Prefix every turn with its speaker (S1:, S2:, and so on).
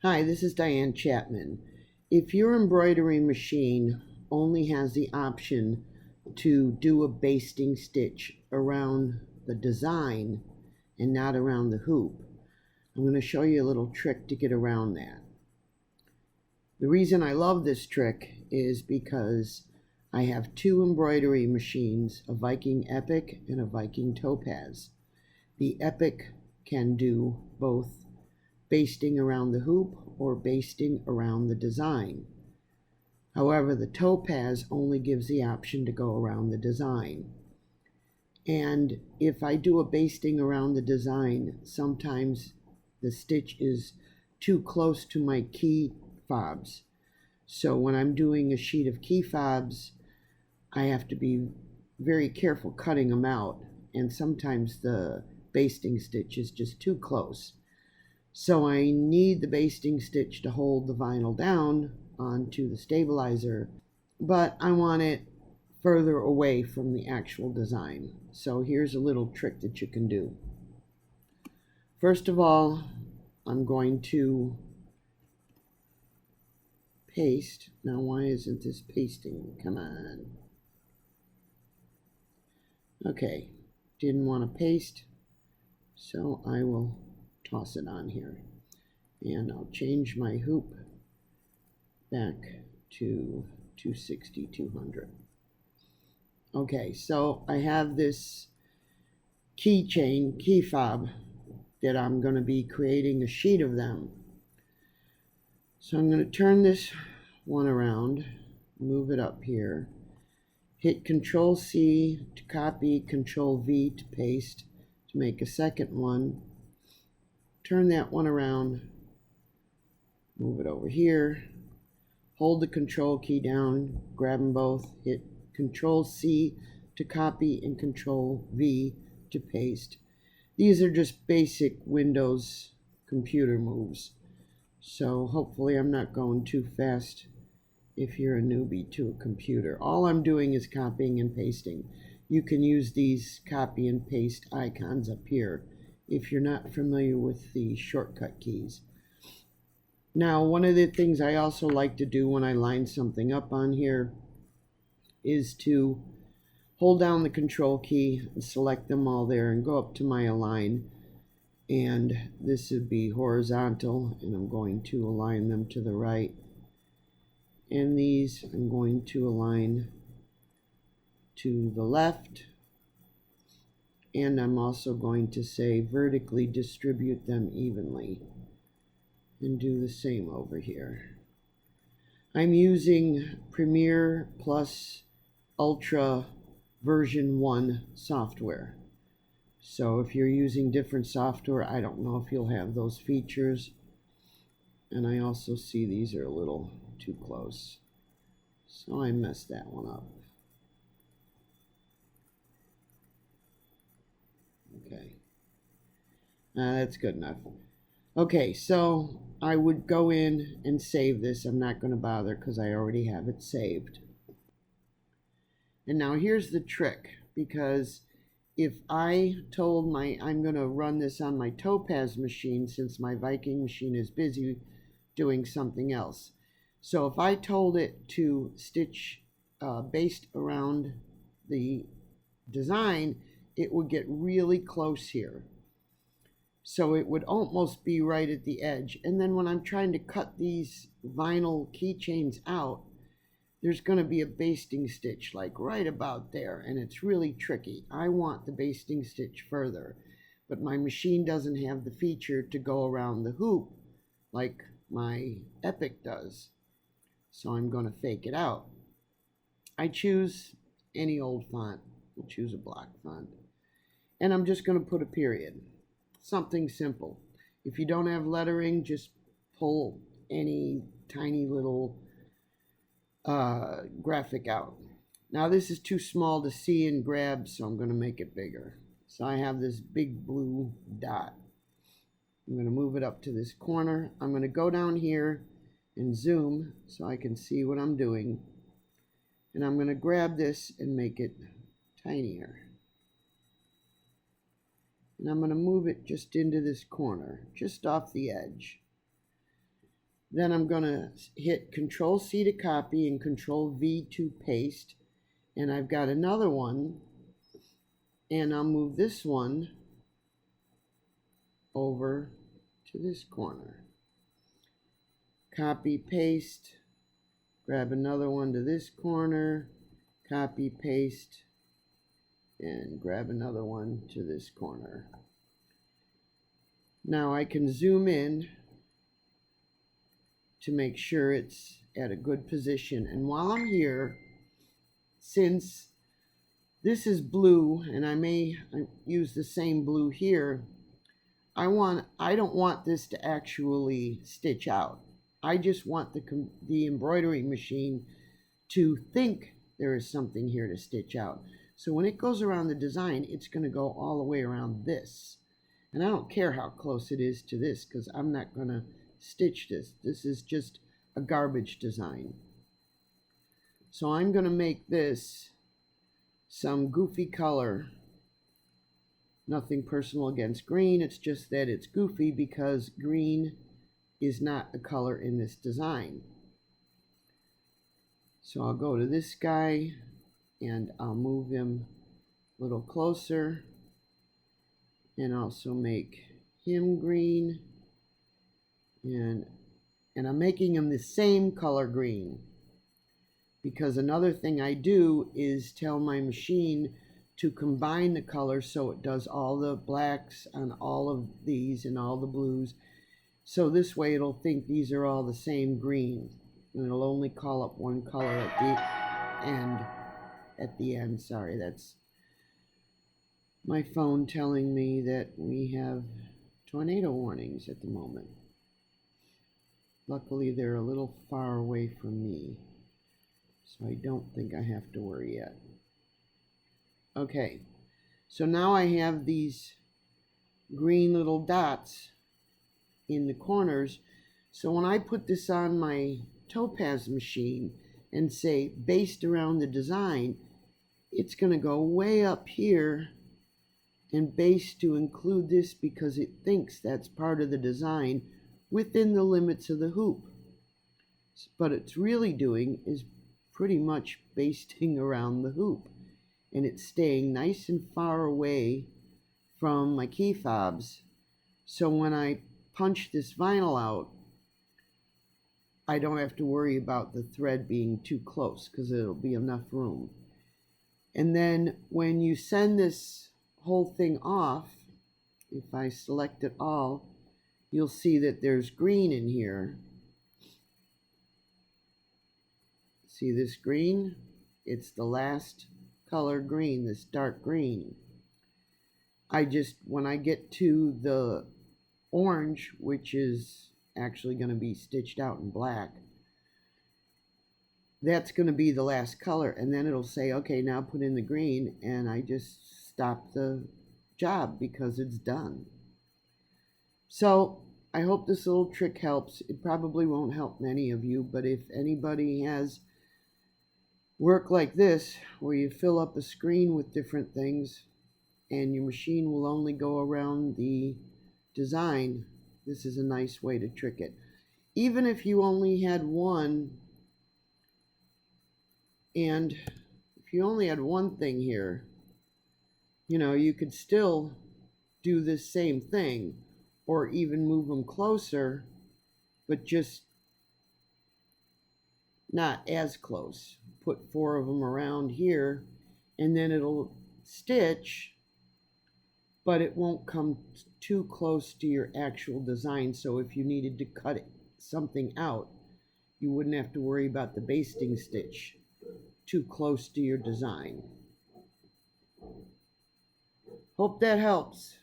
S1: Hi, this is Diane Chapman. If your embroidery machine only has the option to do a basting stitch around the design and not around the hoop, I'm going to show you a little trick to get around that. The reason I love this trick is because I have two embroidery machines, a Viking Epic and a Viking Topaz. The Epic can do both basting around the hoop or basting around the design. However, the Topaz only gives the option to go around the design. And if I do a basting around the design, sometimes the stitch is too close to my key fobs. So when I'm doing a sheet of key fobs, I have to be very careful cutting them out, and sometimes the basting stitch is just too close. So I need the basting stitch to hold the vinyl down onto the stabilizer, but I want it further away from the actual design. So here's a little trick that you can do. First of all, I'm going to paste. Now why isn't this pasting? Come on. Okay, didn't want to paste, so I will toss it on here. And I'll change my hoop back to 260, 200. Okay, so I have this keychain, key fob, that I'm going to be creating a sheet of them. So I'm going to turn this one around, move it up here, hit Control C to copy, Control V to paste to make a second one, turn that one around, move it over here, hold the Control key down, grab them both, hit Control C to copy and Control V to paste. These are just basic Windows computer moves. So hopefully I'm not going too fast if you're a newbie to a computer. All I'm doing is copying and pasting. You can use these copy and paste icons up here if you're not familiar with the shortcut keys. Now, one of the things I also like to do when I line something up on here is to hold down the Control key and select them all there and go up to my align. And this would be horizontal, and I'm going to align them to the right. And these I'm going to align to the left. And I'm also going to say vertically distribute them evenly. And do the same over here. I'm using Premiere Plus Ultra version 1 software. So if you're using different software, I don't know if you'll have those features. And I also see these are a little too close. So I messed that one up. Okay. That's good enough. Okay, so I would go in and save this. I'm not going to bother because I already have it saved. And now here's the trick, because if I told I'm going to run this on my Topaz machine, since my Viking machine is busy doing something else. So if I told it to stitch baste around the design, it would get really close here. So it would almost be right at the edge. And then when I'm trying to cut these vinyl keychains out, there's going to be a basting stitch like right about there, and it's really tricky. I want the basting stitch further, but my machine doesn't have the feature to go around the hoop like my Epic does. So I'm going to fake it out. I choose any old font. I'll choose a block font. And I'm just going to put a period. Something simple. If you don't have lettering, just pull any tiny little graphic out. Now this is too small to see and grab, so I'm going to make it bigger. So I have this big blue dot. I'm going to move it up to this corner. I'm going to go down here and zoom so I can see what I'm doing. And I'm going to grab this and make it tinier. And I'm going to move it just into this corner, just off the edge. Then I'm going to hit Control C to copy and Control V to paste. And I've got another one, and I'll move this one over to this corner. Copy, paste, grab another one to this corner, copy, paste, and grab another one to this corner. Now I can zoom in to make sure it's at a good position. And while I'm here, since this is blue, and I may use the same blue here, I don't want this to actually stitch out. I just want the embroidery machine to think there is something here to stitch out. So when it goes around the design, it's going to go all the way around this. And I don't care how close it is to this, because I'm not going to stitch this. This is just a garbage design. So I'm going to make this some goofy color. Nothing personal against green, it's just that it's goofy because green is not a color in this design. So I'll go to this guy and I'll move him a little closer and also make him green, and I'm making him the same color green, because another thing I do is tell my machine to combine the colors so it does all the blacks on all of these and all the blues. So this way it'll think these are all the same green, and it'll only call up one color at the end. Sorry, that's my phone telling me that we have tornado warnings at the moment. Luckily they're a little far away from me, so I don't think I have to worry yet. Okay, so now I have these green little dots in the corners. So when I put this on my topaz machine and say baste around the design, it's going to go way up here and baste to include this, because it thinks that's part of the design within the limits of the hoop. But it's really doing is pretty much basting around the hoop, and it's staying nice and far away from my key fobs. So when I punch this vinyl out, I don't have to worry about the thread being too close, because it'll be enough room. And then when you send this whole thing off, if I select it all, you'll see that there's green in here. See this green? It's the last color green, this dark green. When I get to the orange, which is actually going to be stitched out in black, that's going to be the last color, and then it'll say, okay, now put in the green, and I just stop the job because it's done. So I hope this little trick helps. It probably won't help many of you, but if anybody has work like this where you fill up a screen with different things and your machine will only go around the design, this is a nice way to trick it. Even if you only had one, and if you only had one thing here, you could still do this same thing, or even move them closer, but just not as close. Put 4 of them around here, and then it'll stitch, but it won't come too close to your actual design. So if you needed to cut something out, you wouldn't have to worry about the basting stitch too close to your design. Hope that helps.